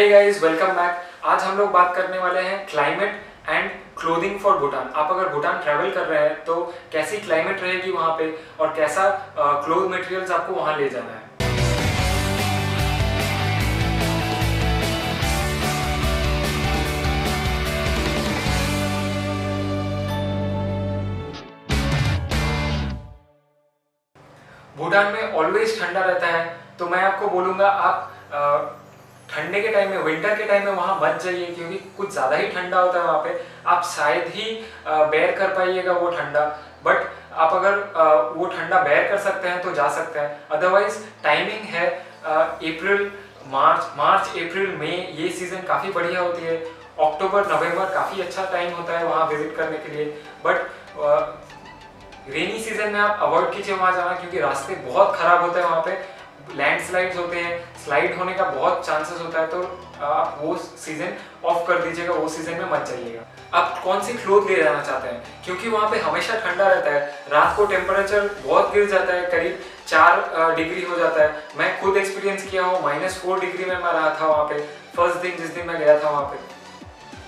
Hey guys, welcome back. आज हम लोग बात करने वाले हैं climate and clothing for Bhutan. आप अगर भूटान ट्रैवल कर रहे हैं तो कैसी क्लाइमेट रहेगी वहाँ पे और कैसा क्लोथ मटेरियल्स आपको वहाँ ले जाना है। भूटान में ऑलवेज ठंडा रहता है, तो मैं आपको बोलूँगा आप ठंडे के टाइम में, विंटर के टाइम में वहाँ मत जाइए, क्योंकि कुछ ज़्यादा ही ठंडा होता है वहाँ पे। आप शायद ही बेयर कर पाइएगा वो ठंडा, बट आप अगर वो ठंडा बेयर कर सकते हैं तो जा सकते हैं। अदरवाइज टाइमिंग है अप्रैल, मार्च अप्रैल मई, ये सीज़न काफ़ी बढ़िया होती है। अक्टूबर नवंबर काफ़ी अच्छा टाइम होता है वहाँ विजिट करने के लिए, बट रेनी सीजन में आप अवॉइड कीजिए वहाँ जाना, क्योंकि रास्ते बहुत खराब होते हैं वहाँ पे, लैंडस्लाइड्स होते हैं, स्लाइड होने का बहुत चांसेस होता है। तो आप वो सीजन ऑफ कर दीजिएगा, वो सीजन में मत जाइएगा। आप कौन सी क्लोथ ले जाना चाहते हैं, क्योंकि वहाँ पे हमेशा ठंडा रहता है। रात को टेम्परेचर बहुत गिर जाता है, करीब 4 डिग्री हो जाता है। मैं खुद एक्सपीरियंस किया हूँ, -4 डिग्री में मैं रहा था वहाँ पे फर्स्ट दिन, जिस दिन मैं गया था वहाँ पे।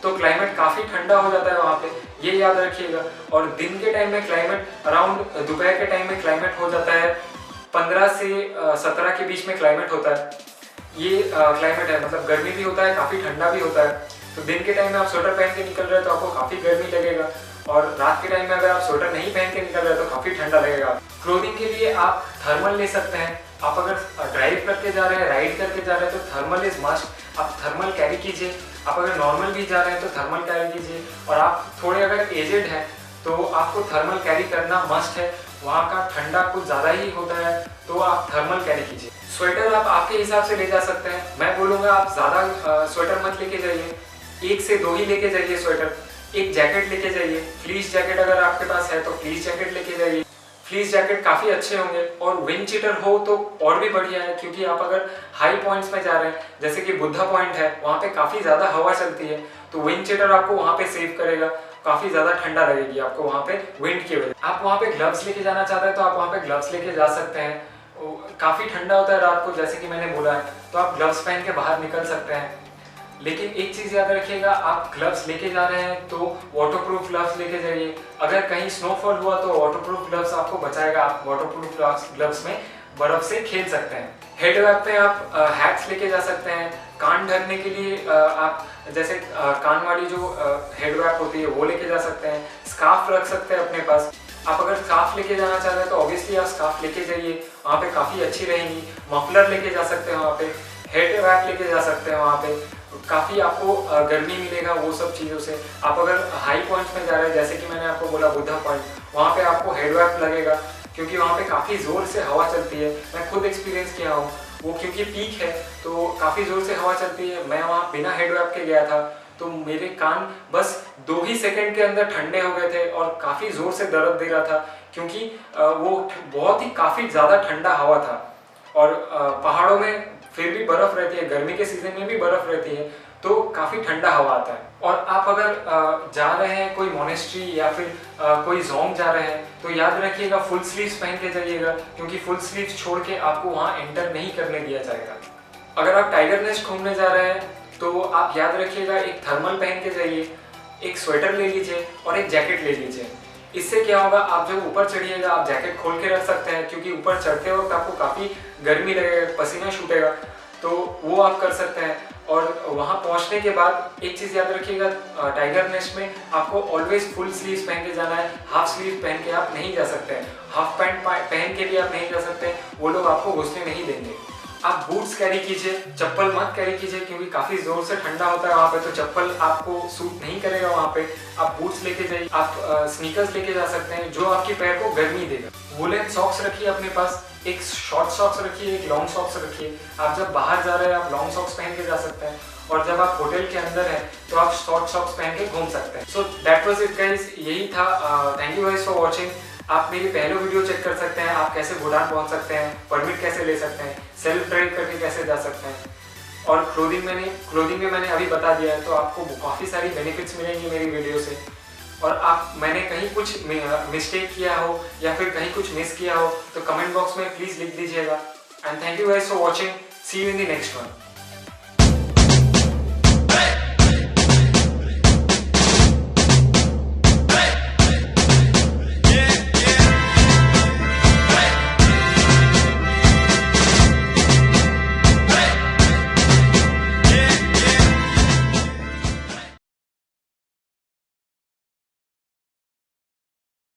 तो क्लाइमेट काफ़ी ठंडा हो जाता है वहाँ पे, ये याद रखिएगा। और दिन के टाइम में क्लाइमेट अराउंड दोपहर के टाइम में क्लाइमेट हो जाता है 15 से 17 के बीच में क्लाइमेट होता है। ये क्लाइमेट है, मतलब गर्मी भी होता है, काफ़ी ठंडा भी होता है। तो दिन के टाइम में आप स्वेटर पहन के निकल रहे हैं तो आपको काफ़ी गर्मी लगेगा, और रात के टाइम में अगर आप स्वेटर नहीं पहन के निकल रहे हैं तो काफ़ी ठंडा लगेगा। क्लोथिंग के लिए आप थर्मल ले सकते हैं। आप अगर ड्राइव करके जा रहे हैं, राइड करके जा रहे हैं तो थर्मल इज मस्ट, आप थर्मल कैरी कीजिए। आप अगर नॉर्मल भी जा रहे हैं तो थर्मल कैरी कीजिए, और आप थोड़े अगर एजेड हैं तो आपको थर्मल कैरी करना मस्ट है। वहाँ का ठंडा कुछ ज़्यादा ही होता है, तो आप थर्मल कैरी कीजिए। स्वेटर आप आपके हिसाब से ले जा सकते हैं। मैं बोलूँगा आप ज़्यादा स्वेटर मत लेके जाइए, 1 से 2 ही लेके जाइए स्वेटर। एक जैकेट लेके जाइए, फ्लीस जैकेट अगर आपके पास है तो फ्लीस जैकेट लेके जाइए। फ्लीस जैकेट काफ़ी अच्छे होंगे, और विंड चीटर हो तो और भी बढ़िया है, क्योंकि आप अगर हाई पॉइंट्स में जा रहे हैं, जैसे कि बुद्धा पॉइंट है, वहाँ पे काफ़ी ज़्यादा हवा चलती है, तो विंड चीटर आपको वहाँ पे सेव करेगा। काफ़ी ज़्यादा ठंडा लगेगी आपको वहाँ पे विंड की वजह। आप वहाँ पे ग्लव्स लेके जाना चाहते हैं तो आप वहाँ पे ग्लव्स लेके जा सकते हैं। काफ़ी ठंडा होता है रात को, जैसे कि मैंने बोला है, तो आप ग्लव्स पहन के बाहर निकल सकते हैं। लेकिन एक चीज़ याद रखिएगा, आप ग्लव्स लेके जा रहे हैं तो वाटरप्रूफ ग्लव्स लेके जाइए। अगर कहीं स्नोफॉल हुआ तो वाटरप्रूफ ग्लव्स आपको बचाएगा। आप वाटरप्रूफ ग्लव्स में बर्फ से खेल सकते हैं। हेड रैप पे आप हैट्स लेके जा सकते हैं। कान ढकने के लिए आप जैसे कान वाली जो हेड रैप होती है वो लेके जा सकते हैं। स्कार्फ रख सकते हैं अपने पास। आप अगर स्कार्फ लेके जाना चाहते हैं तो ऑब्वियसली आप स्कार्फ लेके जाइए, वहाँ पे काफ़ी अच्छी रहेंगी। मफलर लेके जा सकते हैं वहाँ पे, हेड रैप लेके जा सकते हैं वहाँ पे, काफ़ी आपको गर्मी मिलेगा वो सब चीज़ों से। आप अगर हाई पॉइंट्स में जा रहे हैं, जैसे कि मैंने आपको बोला बुद्धा पॉइंट, वहाँ पे आपको हेड रैप लगेगा, क्योंकि वहाँ पे काफ़ी ज़ोर से हवा चलती है। मैं खुद एक्सपीरियंस किया हूँ वो, क्योंकि पीक है तो काफ़ी ज़ोर से हवा चलती है। मैं वहाँ बिना हेड रैप के गया था, तो मेरे कान बस 2 ही सेकंड के अंदर ठंडे हो गए थे, और काफ़ी ज़ोर से दर्द दे रहा था, क्योंकि वो बहुत ही काफ़ी ज़्यादा ठंडा हवा था। और पहाड़ों में फिर भी बर्फ़ रहती है, गर्मी के सीज़न में भी बर्फ़ रहती है, तो काफ़ी ठंडा हवा आता है। और आप अगर जा रहे हैं कोई मोनेस्ट्री या फिर कोई जोंग जा रहे हैं तो याद रखिएगा फुल स्लीव्स पहन के जाइएगा, क्योंकि फुल स्लीव्स छोड़ के आपको वहाँ एंटर नहीं करने दिया जाएगा। अगर आप टाइगर नेस्ट घूमने जा रहे हैं तो आप याद रखिएगा एक थर्मल पहन के जाइए, एक स्वेटर ले लीजिए और एक जैकेट ले लीजिए। इससे क्या होगा, आप जब ऊपर चढ़िएगा आप जैकेट खोल के रख सकते हैं, क्योंकि ऊपर चढ़ते वक्त आपको काफ़ी गर्मी लगेगा, पसीना छूटेगा, तो वो आप कर सकते हैं। और वहाँ पहुँचने के बाद एक चीज़ याद रखिएगा, टाइगर नेस्ट में आपको ऑलवेज फुल स्लीव्स पहन के जाना है। हाफ स्लीव पहन के आप नहीं जा सकते हैं, हाफ पैंट पहन के भी आप नहीं जा सकते हैं, वो लोग आपको घुसने नहीं देंगे। आप बूट्स कैरी कीजिए, चप्पल मत कैरी कीजिए, क्योंकि काफ़ी ज़ोर से ठंडा होता है वहाँ पे, तो चप्पल आपको सूट नहीं करेगा वहाँ पे। आप बूट्स लेके जाइए। आप स्नीकर्स लेके जा सकते हैं जो आपके पैर को गर्मी देगा। वुलन सॉक्स रखिए अपने पास, एक शॉर्ट सॉक्स रखिए, एक लॉन्ग सॉक्स रखिए। आप जब बाहर जा रहे हैं आप लॉन्ग सॉक्स पहन के जा सकते हैं, और जब आप होटल के अंदर हैं तो आप शॉर्ट सॉक्स पहन के घूम सकते हैं। So that was it guys, यही था। Thank you guys for watching. आप मेरी पहले वीडियो चेक कर सकते हैं, आप कैसे भूटान पहुंच सकते हैं, परमिट कैसे ले सकते हैं, सेल्फ ड्राइव करके कैसे जा सकते हैं, और क्लोथिंग में मैंने अभी बता दिया है, तो आपको काफ़ी सारी बेनिफिट्स मिलेंगी मेरी वीडियो से। और मैंने कहीं कुछ मिस्टेक किया हो या फिर कहीं कुछ मिस किया हो तो कमेंट बॉक्स में प्लीज़ लिख दीजिएगा। And thank you guys for watching. See you in the next one.